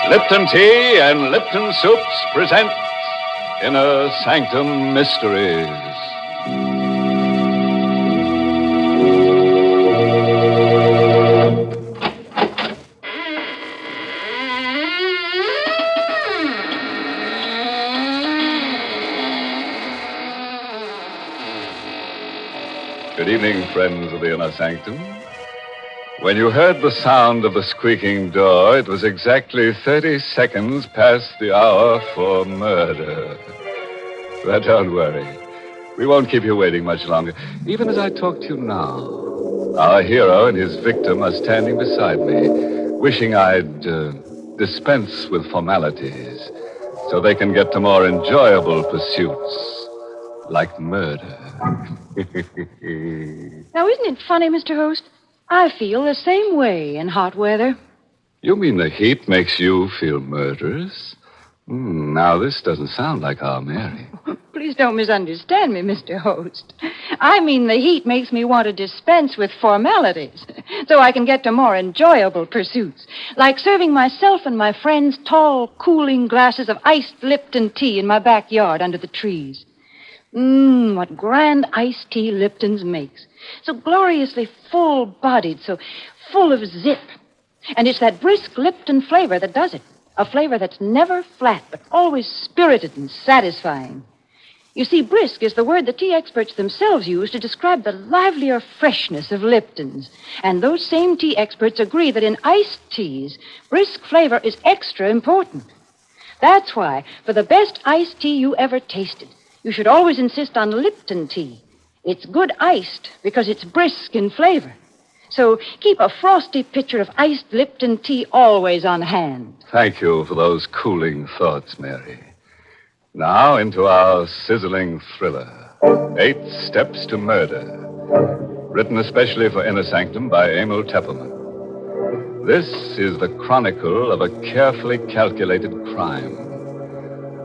Lipton Tea and Lipton Soups present Inner Sanctum Mysteries. Good evening, friends of the Inner Sanctum. When you heard the sound of the squeaking door, it was exactly 30 seconds past the hour for murder. But don't worry. We won't keep you waiting much longer. Even as I talk to you now, our hero and his victim are standing beside me, wishing I'd dispense with formalities so they can get to more enjoyable pursuits, like murder. Now, isn't it funny, Mr. Host? I feel the same way in hot weather. You mean the heat makes you feel murderous? Now, this doesn't sound like our Mary. Please don't misunderstand me, Mr. Host. I mean the heat makes me want to dispense with formalities so I can get to more enjoyable pursuits, like serving myself and my friends tall, cooling glasses of iced Lipton tea in my backyard under the trees. What grand iced tea Lipton's makes. So gloriously full-bodied, so full of zip. And it's that brisk Lipton flavor that does it. A flavor that's never flat, but always spirited and satisfying. You see, brisk is the word the tea experts themselves use to describe the livelier freshness of Lipton's. And those same tea experts agree that in iced teas, brisk flavor is extra important. That's why, for the best iced tea you ever tasted, you should always insist on Lipton tea. It's good iced because it's brisk in flavor. So keep a frosty pitcher of iced Lipton tea always on hand. Thank you for those cooling thoughts, Mary. Now into our sizzling thriller, 8 Steps to Murder, written especially for Inner Sanctum by Emil Teppelman. This is the chronicle of a carefully calculated crime.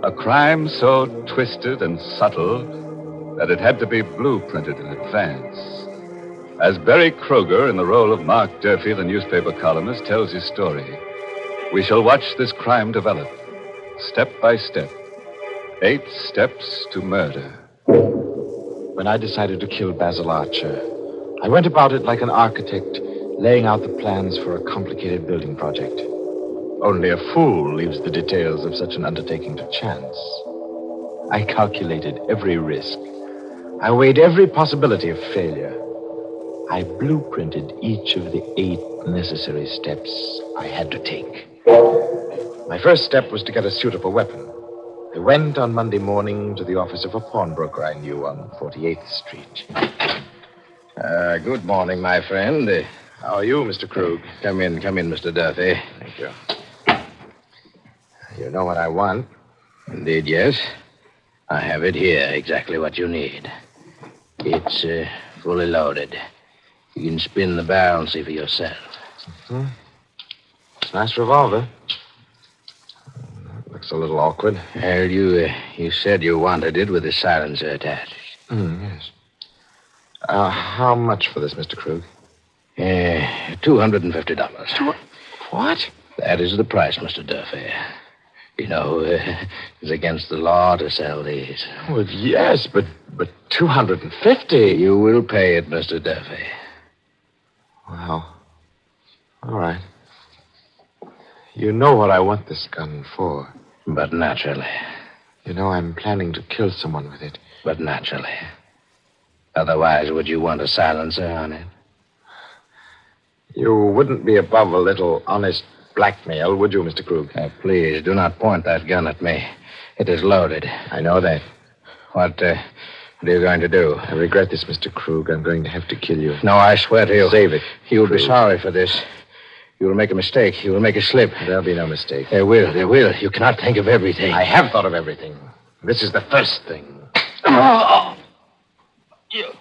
A crime so twisted and subtle that it had to be blueprinted in advance. As Barry Kroger, in the role of Mark Durfee, the newspaper columnist, tells his story, we shall watch this crime develop, step by step. 8 Steps to Murder. When I decided to kill Basil Archer, I went about it like an architect, laying out the plans for a complicated building project. Only a fool leaves the details of such an undertaking to chance. I calculated every risk. I weighed every possibility of failure. I blueprinted each of the 8 necessary steps I had to take. My first step was to get a suitable weapon. I went on Monday morning to the office of a pawnbroker I knew on 48th Street. Good morning, my friend. How are you, Mr. Krug? Come in, Mr. Duffy. Thank you. You know what I want? Indeed, yes. I have it here, exactly what you need. It's fully loaded. You can spin the barrel and see for yourself. Mm-hmm. It's a nice revolver. Looks a little awkward. Well, you said you wanted it with a silencer attached. Yes. How much for this, Mr. Krug? $250. What? That is the price, Mr. Duffy. You know, it's against the law to sell these. Well, yes, but $250. You will pay it, Mr. Duffy. Well, all right. You know what I want this gun for. But naturally. You know I'm planning to kill someone with it. But naturally. Otherwise, would you want a silencer on it? You wouldn't be above a little honest blackmail, would you, Mr. Krug? Please, do not point that gun at me. It is loaded. I know that. What are you going to do? I regret this, Mr. Krug. I'm going to have to kill you. No, I swear to you. Save it. You will be sorry for this. You will make a mistake. You will make a slip. There'll be no mistake. There will. You cannot think of everything. I have thought of everything. This is the first thing. You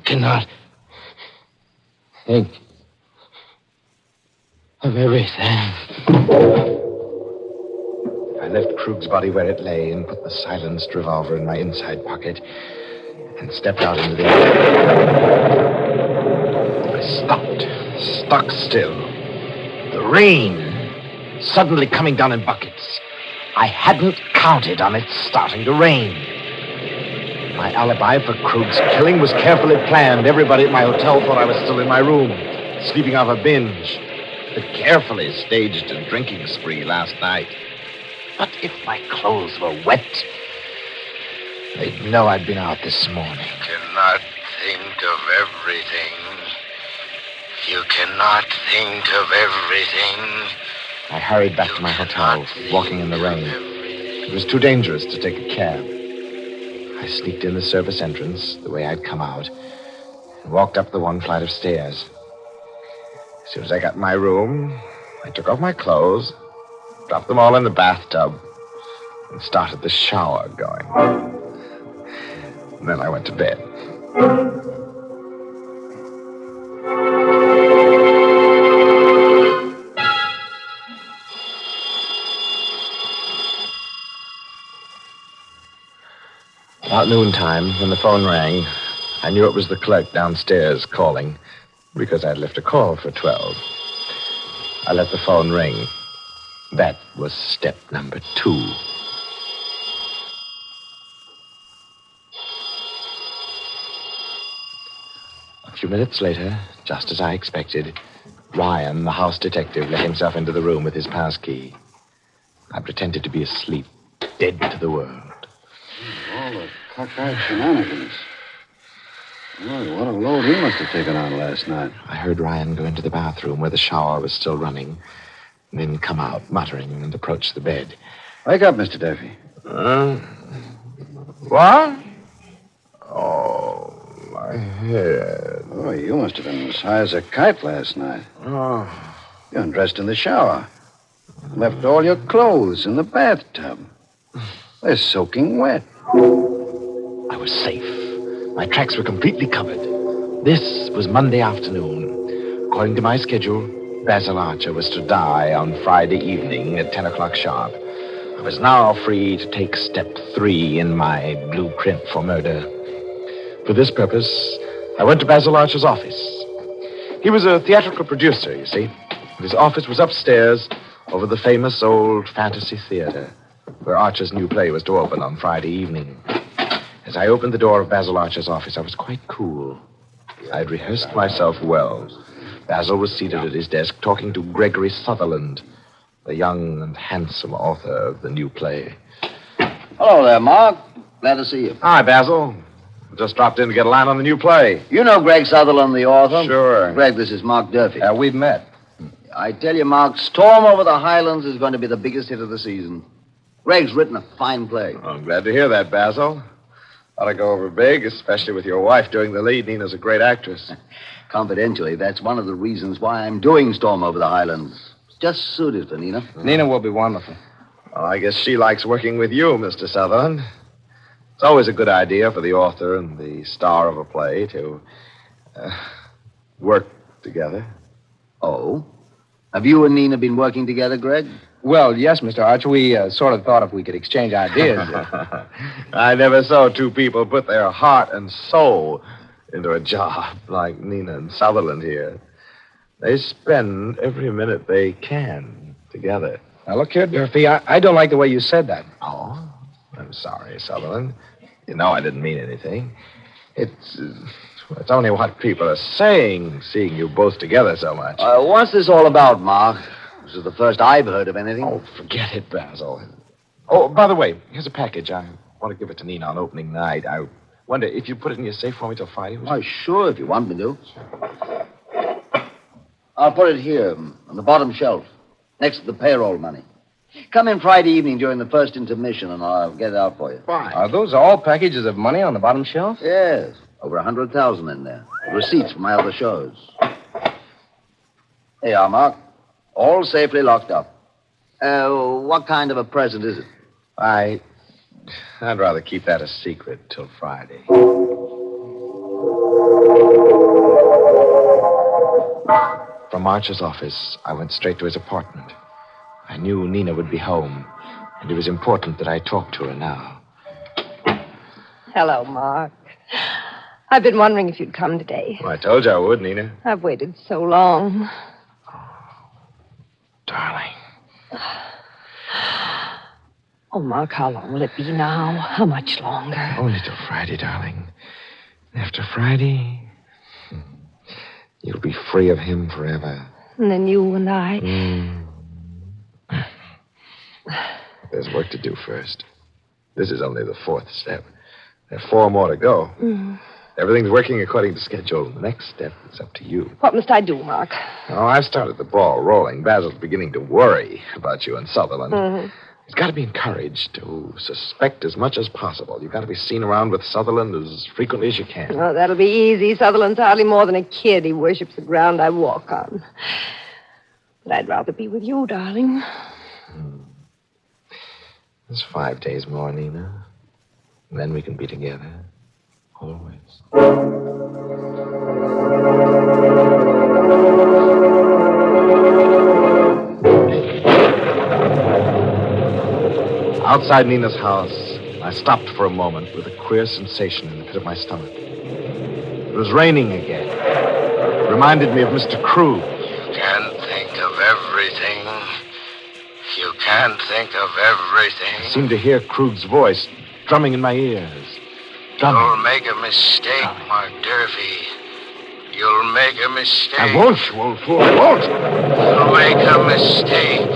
cannot think of everything. I left Krug's body where it lay and put the silenced revolver in my inside pocket and stepped out into the air. I stopped, stuck still. The rain suddenly coming down in buckets. I hadn't counted on it starting to rain. My alibi for Krug's killing was carefully planned. Everybody at my hotel thought I was still in my room, sleeping off a binge. I carefully staged a drinking spree last night. But if my clothes were wet, they'd know I'd been out this morning. You cannot think of everything. You cannot think of everything. I hurried back to my hotel, walking in the rain. It was too dangerous to take a cab. I sneaked in the service entrance, the way I'd come out, and walked up the one flight of stairs. As soon as I got in my room, I took off my clothes, dropped them all in the bathtub, and started the shower going. And then I went to bed. About noontime, when the phone rang, I knew it was the clerk downstairs calling because I'd left a call for 12. I let the phone ring. That was step number 2. A few minutes later, just as I expected, Ryan, the house detective, let himself into the room with his pass key. I pretended to be asleep, dead to the world. All the cockeyed shenanigans. Boy, what a load he must have taken on last night. I heard Ryan go into the bathroom where the shower was still running, and then come out, muttering, and approach the bed. Wake up, Mr. Duffy. What? Oh, my head. Oh, you must have been as high as a kite last night. Oh. You undressed in the shower. Left all your clothes in the bathtub. They're soaking wet. I was safe. My tracks were completely covered. This was Monday afternoon. According to my schedule, Basil Archer was to die on Friday evening at 10 o'clock sharp. I was now free to take step 3 in my blueprint for murder. For this purpose, I went to Basil Archer's office. He was a theatrical producer, you see. His office was upstairs over the famous old fantasy theater, where Archer's new play was to open on Friday evening. As I opened the door of Basil Archer's office, I was quite cool. I'd rehearsed myself well. Basil was seated at his desk talking to Gregory Sutherland, the young and handsome author of the new play. Hello there, Mark. Glad to see you. Hi, Basil. Just dropped in to get a line on the new play. You know Greg Sutherland, the author? Sure. Greg, this is Mark Durfee. We've met. I tell you, Mark, Storm Over the Highlands is going to be the biggest hit of the season. Greg's written a fine play. Oh, I'm glad to hear that, Basil. Ought to go over big, especially with your wife doing the lead. Nina's a great actress. Confidentially, that's one of the reasons why I'm doing Storm Over the Highlands. It's just suited for Nina. Nina will be wonderful. Well, I guess she likes working with you, Mr. Sutherland. It's always a good idea for the author and the star of a play to work together. Oh? Have you and Nina been working together, Greg? Well, yes, Mr. Archer. We sort of thought if we could exchange ideas. I never saw two people put their heart and soul into a job like Nina and Sutherland here. They spend every minute they can together. Now, look here, Durfee, I don't like the way you said that. Oh, I'm sorry, Sutherland. You know I didn't mean anything. It's only what people are saying, seeing you both together so much. What's this all about, Mark? This is the first I've heard of anything. Oh, forget it, Basil. Oh, by the way, here's a package. I want to give it to Nina on opening night. I wonder if you put it in your safe for me till Friday. Why, sure, if you want me to. I'll put it here, on the bottom shelf, next to the payroll money. Come in Friday evening during the first intermission, and I'll get it out for you. Fine. Are those all packages of money on the bottom shelf? Yes, over 100,000 in there. Receipts from my other shows. Here you are, Mark. All safely locked up. What kind of a present is it? I'd rather keep that a secret till Friday. From Archer's office, I went straight to his apartment. I knew Nina would be home. And it was important that I talk to her now. Hello, Mark. I've been wondering if you'd come today. Well, I told you I would, Nina. I've waited so long. Darling. Oh, Mark, how long will it be now? How much longer? Only till Friday, darling. After Friday, you'll be free of him forever. And then you and I... There's work to do first. This is only the 4th step. There are 4 more to go. Everything's working according to schedule. The next step is up to you. What must I do, Mark? Oh, I've started the ball rolling. Basil's beginning to worry about you and Sutherland. He's got to be encouraged to suspect as much as possible. You've got to be seen around with Sutherland as frequently as you can. Oh, that'll be easy. Sutherland's hardly more than a kid. He worships the ground I walk on. But I'd rather be with you, darling. There's 5 days more, Nina. And then we can be together. Always. Outside Nina's house, I stopped for a moment with a queer sensation in the pit of my stomach. It was raining again. It reminded me of Mr. Krug. You can't think of everything. You can't think of everything. I seemed to hear Krug's voice drumming in my ears. Drumming. You'll make a mistake, Mark Durfee. You'll make a mistake. I won't, you old fool. I won't. You'll make a mistake.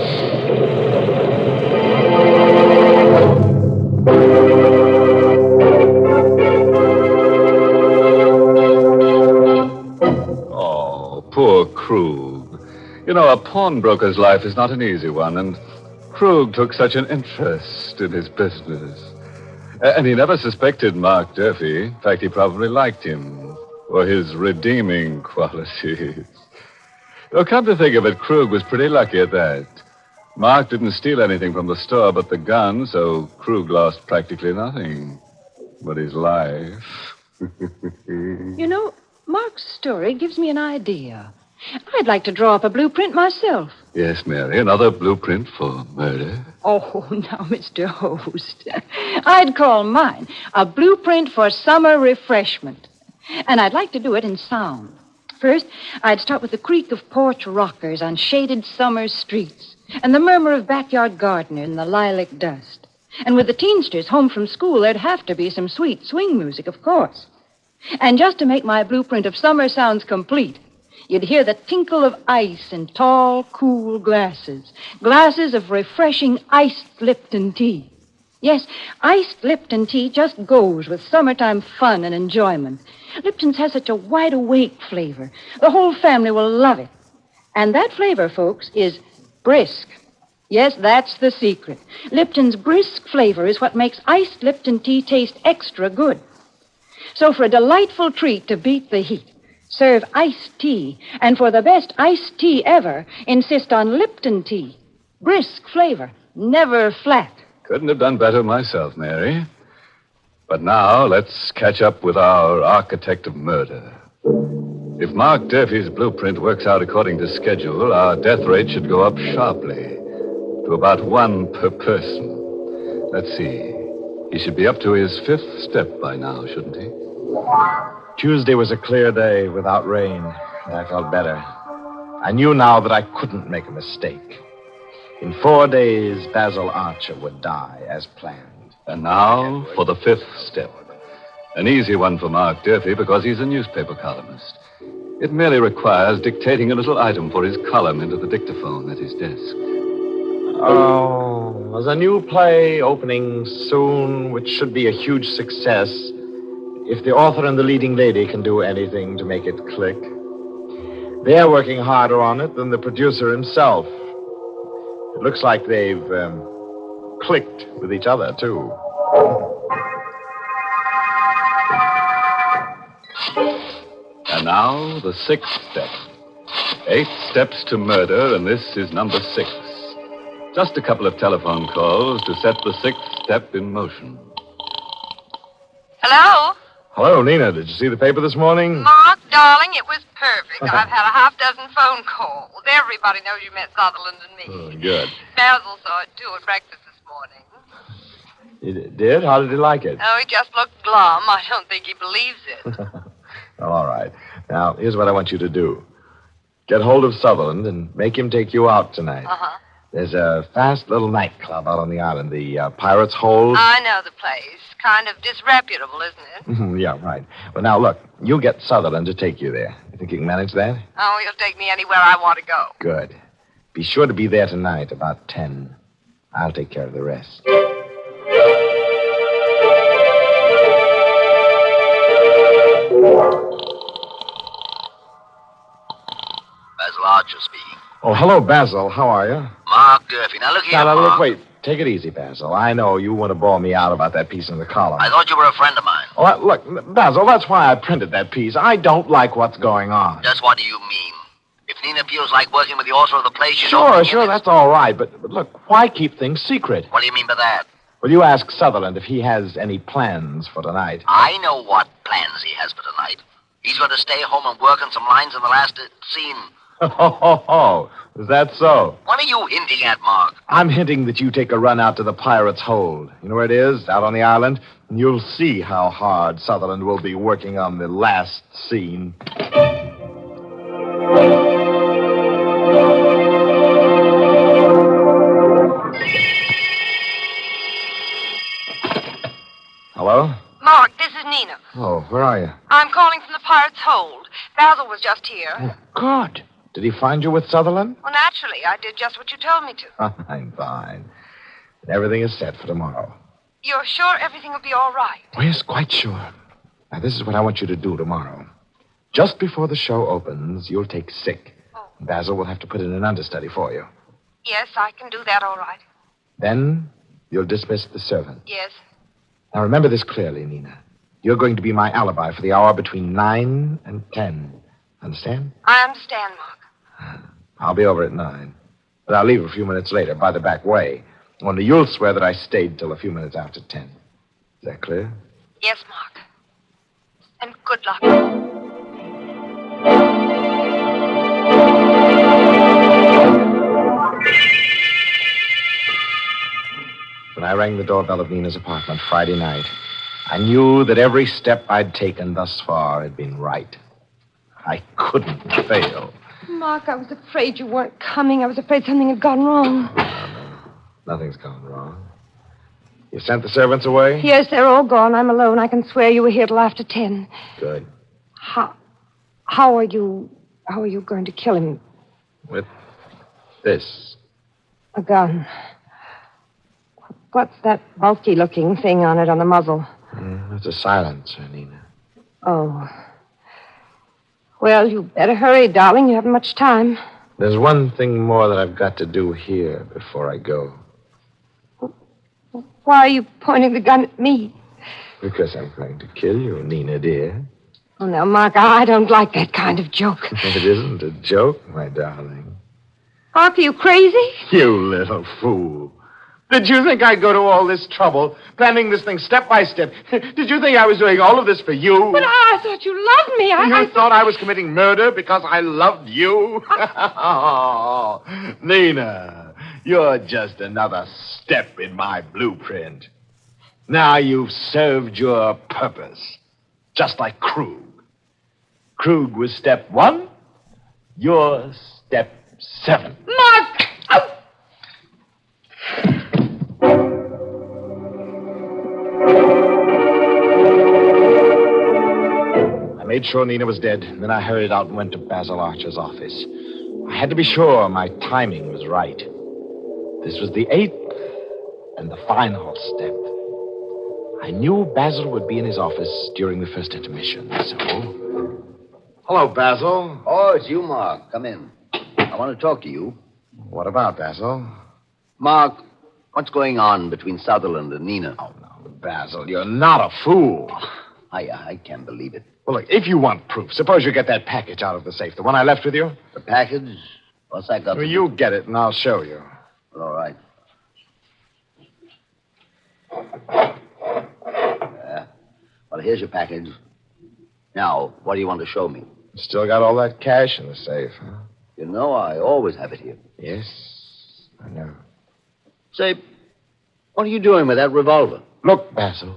Oh, poor Krug. You know, a pawnbroker's life is not an easy one, and Krug took such an interest in his business. And he never suspected Mark Durfee. In fact, he probably liked him for his redeeming qualities. Well, come to think of it, Krug was pretty lucky at that. Mark didn't steal anything from the store but the gun, so Krug lost practically nothing but his life. You know, Mark's story gives me an idea. I'd like to draw up a blueprint myself. Yes, Mary, another blueprint for murder. Oh, now, Mr. Host. I'd call mine a blueprint for summer refreshment. And I'd like to do it in sound. First, I'd start with the creak of porch rockers on shaded summer streets and the murmur of backyard gardeners in the lilac dust. And with the teensters home from school, there'd have to be some sweet swing music, of course. And just to make my blueprint of summer sounds complete, you'd hear the tinkle of ice in tall, cool glasses. Glasses of refreshing iced Lipton tea. Yes, iced Lipton tea just goes with summertime fun and enjoyment. Lipton's has such a wide-awake flavor. The whole family will love it. And that flavor, folks, is brisk. Yes, that's the secret. Lipton's brisk flavor is what makes iced Lipton tea taste extra good. So for a delightful treat to beat the heat, serve iced tea. And for the best iced tea ever, insist on Lipton tea. Brisk flavor, never flat. Couldn't have done better myself, Mary. But now, let's catch up with our architect of murder. If Mark Durfee's blueprint works out according to schedule, our death rate should go up sharply to about 1 per person. Let's see. He should be up to his 5th step by now, shouldn't he? Tuesday was a clear day without rain, and I felt better. I knew now that I couldn't make a mistake. In 4 days, Basil Archer would die as planned. And now for the 5th step. An easy one for Mark Durfee because he's a newspaper columnist. It merely requires dictating a little item for his column into the dictaphone at his desk. Oh, there's a new play opening soon, which should be a huge success if the author and the leading lady can do anything to make it click. They're working harder on it than the producer himself. It looks like they've clicked with each other, too. And now, the 6th step. 8 steps to murder, and this is number 6. Just a couple of telephone calls to set the 6th step in motion. Hello? Hello, Nina. Did you see the paper this morning? Mark, darling, it was perfect. I've had a half-dozen phone calls. Everybody knows you met Sutherland and me. Oh, good. Basil saw it, too, at breakfast this morning. You did? How did he like it? Oh, he just looked glum. I don't think he believes it. Well, all right. Now, here's what I want you to do. Get hold of Sutherland and make him take you out tonight. Uh-huh. There's a fast little nightclub out on the island, the Pirate's Hold. I know the place. Kind of disreputable, isn't it? Yeah, right. Well, now, look, you get Sutherland to take you there. You think you can manage that? Oh, he'll take me anywhere I want to go. Good. Be sure to be there tonight about 10. I'll take care of the rest. Basil Archer speaking. Oh, hello, Basil. How are you? Mark Durfee. Now, look here, Now, Mark. look, wait. Take it easy, Basil. I know you want to bawl me out about that piece in the column. I thought you were a friend of mine. Oh, look, Basil, that's why I printed that piece. I don't like what's going on. Just what do you mean? If Nina feels like working with the author of the play, she's Sure, opening it. that's all right. But look, why keep things secret? What do you mean by that? Well, you ask Sutherland if he has any plans for tonight. I know what plans he has for tonight. He's going to stay home and work on some lines in the last scene. Oh, is that so? What are you hinting at, Mark? I'm hinting that you take a run out to the Pirate's Hold. You know where it is? Out on the island? And you'll see how hard Sutherland will be working on the last scene. Hello? Mark, this is Nina. Oh, where are you? I'm calling from the Pirate's Hold. Basil was just here. Oh, God. Did he find you with Sutherland? Well, naturally, I did just what you told me to. I'm fine. Everything is set for tomorrow. You're sure everything will be all right? Oh, yes, quite sure. Now, this is what I want you to do tomorrow. Just before the show opens, you'll take sick. Oh. Basil will have to put in an understudy for you. Yes, I can do that all right. Then you'll dismiss the servant. Yes. Now, remember this clearly, Nina. You're going to be my alibi for the hour between 9 and 10. Understand? I understand, Mark. I'll be over at 9. But I'll leave a few minutes later by the back way. Only you'll swear that I stayed till a few minutes after 10. Is that clear? Yes, Mark. And good luck. When I rang the doorbell of Nina's apartment Friday night, I knew that every step I'd taken thus far had been right. I couldn't fail. Mark, I was afraid you weren't coming. I was afraid something had gone wrong. Nothing's gone wrong. You sent the servants away? Yes, they're all gone. I'm alone. I can swear you were here till after 10. Good. How are you going to kill him? With this. A gun. What's that bulky-looking thing on it on the muzzle? That's a silencer, Nina. Oh. Well, you better hurry, darling. You haven't much time. There's one thing more that I've got to do here before I go. Why are you pointing the gun at me? Because I'm going to kill you, Nina, dear. Oh, now, Mark, I don't like that kind of joke. It isn't a joke, my darling. Mark, are you crazy? You little fool. Did you think I'd go to all this trouble, planning this thing step by step? Did you think I was doing all of this for you? But I thought you loved me. You thought I was committing murder because I loved you? Oh, Nina, you're just another step in my blueprint. Now you've served your purpose, just like Krug. Krug was step 1, you're step 7. Mark! Oh! I made sure Nina was dead, and then I hurried out and went to Basil Archer's office. I had to be sure my timing was right. This was the 8th and the final step. I knew Basil would be in his office during the first intermission, so... Hello, Basil. Oh, it's you, Mark. Come in. I want to talk to you. What about, Basil? Mark, what's going on between Sutherland and Nina? Oh, no, Basil, you're not a fool. I can't believe it. Well, look, if you want proof, suppose you get that package out of the safe, the one I left with you. The package? What's that got to Well, do? you get it, and I'll show you. Well, all right. Well, here's your package. Now, what do you want to show me? Still got all that cash in the safe, huh? You know I always have it here. Yes, I know. Say, What are you doing with that revolver? Look, Basil.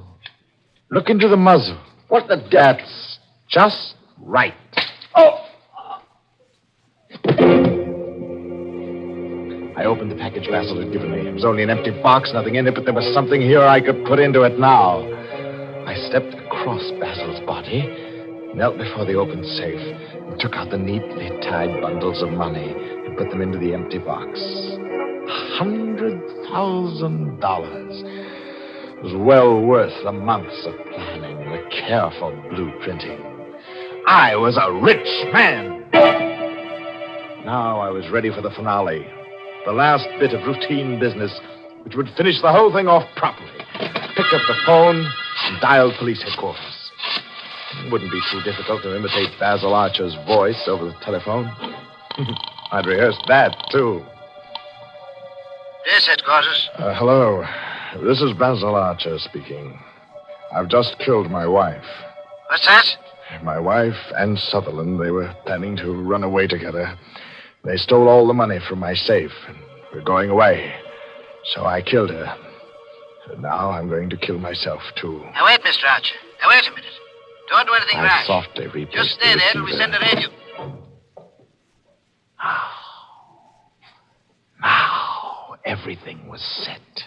Look into the muzzle. What the devil? That's just right. Oh! I opened the package Basil had given me. It was only an empty box, nothing in it, but there was something here I could put into it now. I stepped across Basil's body, knelt before the open safe, and took out the neatly tied bundles of money and put them into the empty box. $100,000. It was well worth the months of planning, the careful blueprinting. I was a rich man. Now I was ready for the finale. The last bit of routine business, which would finish the whole thing off properly. Picked up the phone and dialed police headquarters. It wouldn't be too difficult to imitate Basil Archer's voice over the telephone. I'd rehearsed that, too. Yes, headquarters. Hello. This is Basil Archer speaking. I've just killed my wife. What's that? My wife and Sutherland, they were planning to run away together. They stole all the money from my safe, and we're going away. So I killed her. And now I'm going to kill myself, too. Now, wait, Mr. Archer. Now, wait a minute. Don't do anything I rash. softly replaced Just stay the there till we receiver. send a radio. Now, everything was set.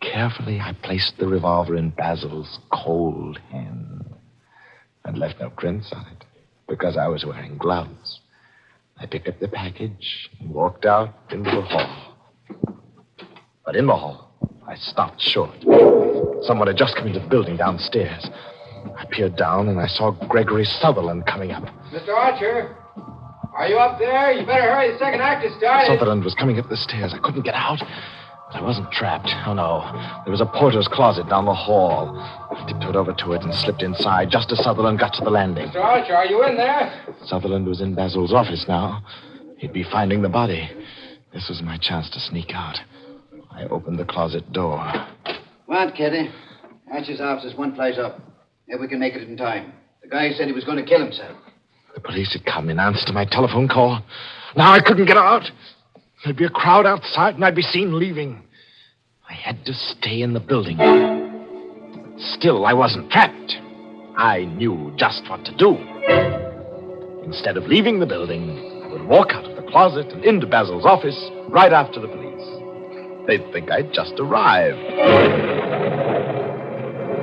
Carefully, I placed the revolver in Basil's cold hand. I'd left no prints on it because I was wearing gloves. I picked up the package and walked out into the hall. But in the hall, I stopped short. Someone had just come into the building downstairs. I peered down and I saw Gregory Sutherland coming up. Mr. Archer, are you up there? You better hurry. The second act has started. Sutherland was coming up the stairs. I couldn't get out. But I wasn't trapped. Oh, no. There was a porter's closet down the hall. I tiptoed over to it and slipped inside just as Sutherland got to the landing. Mr. Archer, are you in there? Sutherland was in Basil's office now. He'd be finding the body. This was my chance to sneak out. I opened the closet door. Come on, Kitty. Archer's office is one place up. If we can make it in time. The guy said he was going to kill himself. The police had come in answer to my telephone call. Now I couldn't get out. There'd be a crowd outside, and I'd be seen leaving. I had to stay in the building. Still, I wasn't trapped. I knew just what to do. Instead of leaving the building, I would walk out of the closet and into Basil's office right after the police. They'd think I'd just arrived.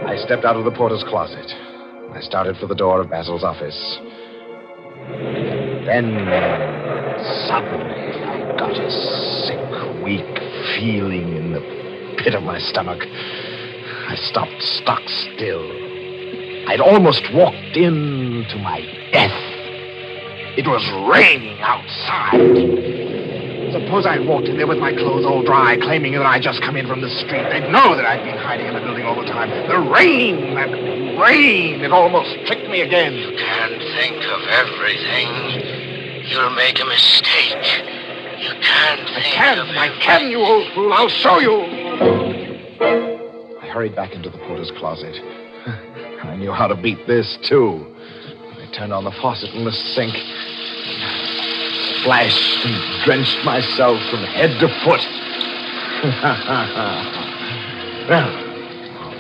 I stepped out of the porter's closet. I started for the door of Basil's office. Then, suddenly, I got a sick, weak feeling in the pit of my stomach. I stopped stock still. I'd almost walked into my death. It was raining outside. Suppose I'd walked in there with my clothes all dry, claiming that I'd just come in from the street. They'd know that I'd been hiding in the building all the time. The rain, that rain, it almost tricked me again. You can't think of everything. You'll make a mistake. You can't think of I can, you old fool. I'll show you. I hurried back into the porter's closet. I knew how to beat this, too. I turned on the faucet in the sink, splashed and drenched myself from head to foot.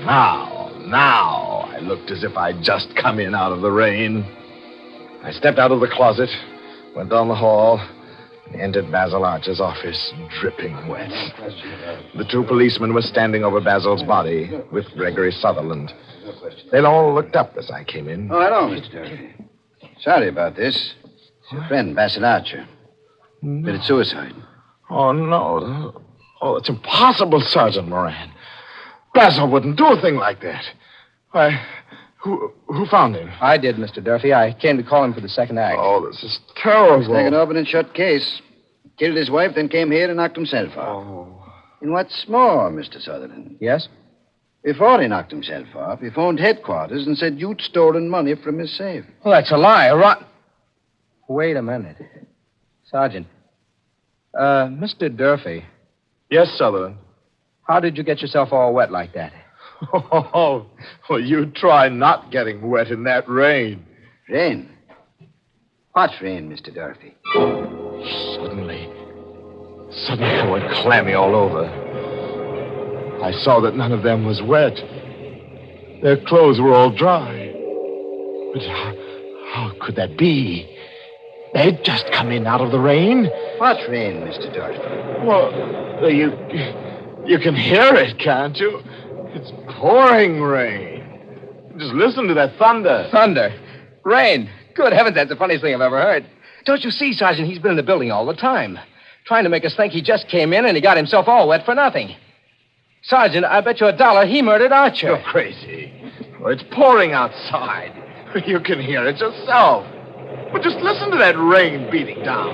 Well, now I looked as if I'd just come in out of the rain. I stepped out of the closet, went down the hall, and entered Basil Archer's office, dripping wet. The two policemen were standing over Basil's body with Gregory Sutherland. They all looked up as I came in. Oh, hello, Mr. Durfee. Sorry about this. It's your friend, Basil Archer. Committed suicide. Oh, no. Oh, it's impossible, Sergeant Moran. Basil wouldn't do a thing like that. Why, who found him? I did, Mr. Durfee. I came to call him for the second act. Oh, this is terrible. It's like an open and shut case. Killed his wife, then came here and knocked himself off. Oh. And what's more, Mr. Sutherland, Yes? before he knocked himself off, he phoned headquarters and said you'd stolen money from his safe. Well, that's a lie. Wait a minute. Sergeant. Mr. Durfee, Yes, Sutherland. how did you get yourself all wet like that? Oh, well, you try not getting wet in that rain. Rain? What rain, Mr. Durfee? Suddenly I went clammy all over. I saw that none of them was wet. Their clothes were all dry. But how could that be? They'd just come in out of the rain. What rain, Mr. Dorsey? Well, you can hear it, can't you? It's pouring rain. Just listen to that thunder. Thunder. Rain. Good heavens, that's the funniest thing I've ever heard. Don't you see, Sergeant, he's been in the building all the time, trying to make us think he just came in and he got himself all wet for nothing. Sergeant, I bet you $1 he murdered Archer. You're crazy. Well, it's pouring outside. You can hear it yourself. But just listen to that rain beating down.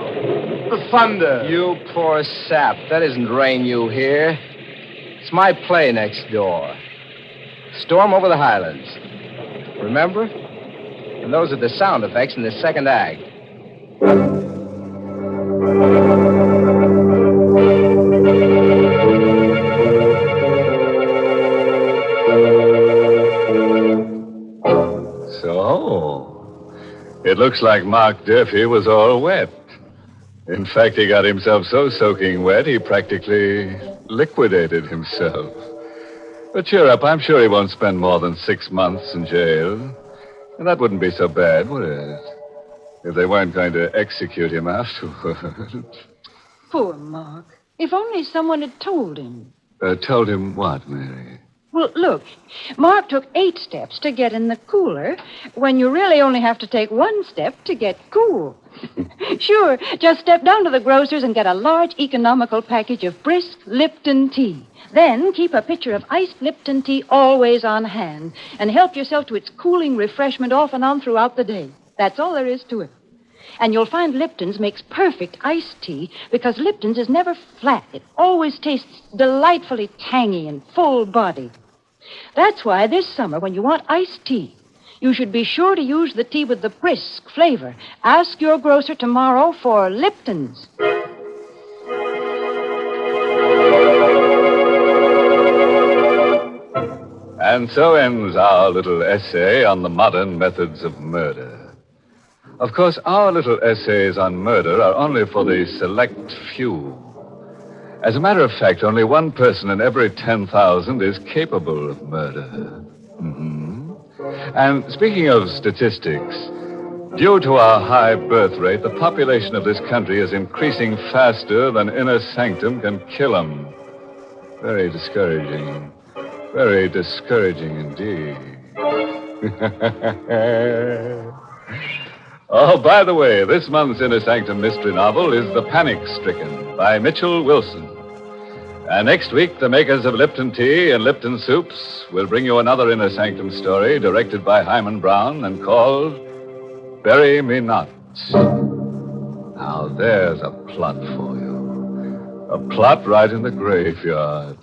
The thunder. You poor sap. That isn't rain you hear. It's my play next door. Storm over the Highlands. Remember? And those are the sound effects in the second act. So, it looks like Mark Durfee was all wet. In fact, he got himself so soaking wet, he practically liquidated himself. But cheer up, I'm sure he won't spend more than 6 months in jail. And that wouldn't be so bad, would it? If they weren't going to execute him afterward. Poor Mark. If only someone had told him. Told him what, Mary? Well, look, Mark took 8 steps to get in the cooler when you really only have to take 1 step to get cool. Sure, just step down to the grocer's and get a large economical package of brisk Lipton tea. Then keep a pitcher of iced Lipton tea always on hand and help yourself to its cooling refreshment off and on throughout the day. That's all there is to it. And you'll find Lipton's makes perfect iced tea because Lipton's is never flat. It always tastes delightfully tangy and full-bodied. That's why this summer, when you want iced tea, you should be sure to use the tea with the brisk flavor. Ask your grocer tomorrow for Lipton's. And so ends our little essay on the modern methods of murder. Of course, our little essays on murder are only for the select few. As a matter of fact, only 1 person in every 10,000 is capable of murder. Mm-hmm. And speaking of statistics, due to our high birth rate, the population of this country is increasing faster than inner sanctum can kill 'em. Very discouraging. Very discouraging indeed. Oh, by the way, this month's Inner Sanctum Mystery novel is The Panic Stricken by Mitchell Wilson. And next week, the makers of Lipton Tea and Lipton Soups will bring you another Inner Sanctum story directed by Himan Brown and called Bury Me Not. Now, there's a plot for you. A plot right in the graveyard.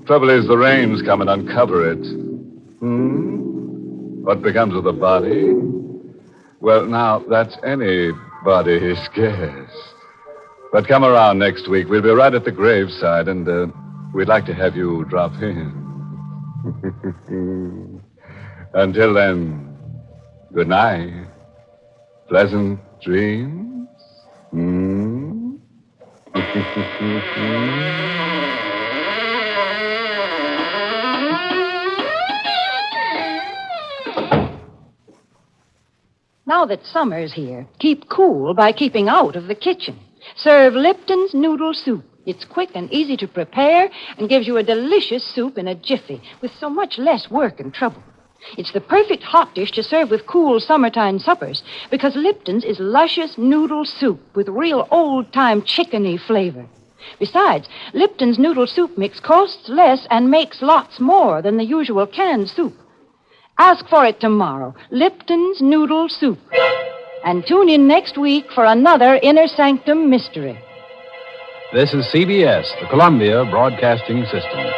Trouble is, the rains come and uncover it. What becomes of the body? Well, now, that's anybody's guess. But come around next week. We'll be right at the graveside, and we'd like to have you drop in. Until then, good night. Pleasant dreams. Now that summer's here, keep cool by keeping out of the kitchen. Serve Lipton's noodle soup. It's quick and easy to prepare and gives you a delicious soup in a jiffy with so much less work and trouble. It's the perfect hot dish to serve with cool summertime suppers because Lipton's is luscious noodle soup with real old-time chickeny flavor. Besides, Lipton's noodle soup mix costs less and makes lots more than the usual canned soup. Ask for it tomorrow, Lipton's Noodle Soup. And tune in next week for another Inner Sanctum Mystery. This is CBS, the Columbia Broadcasting System.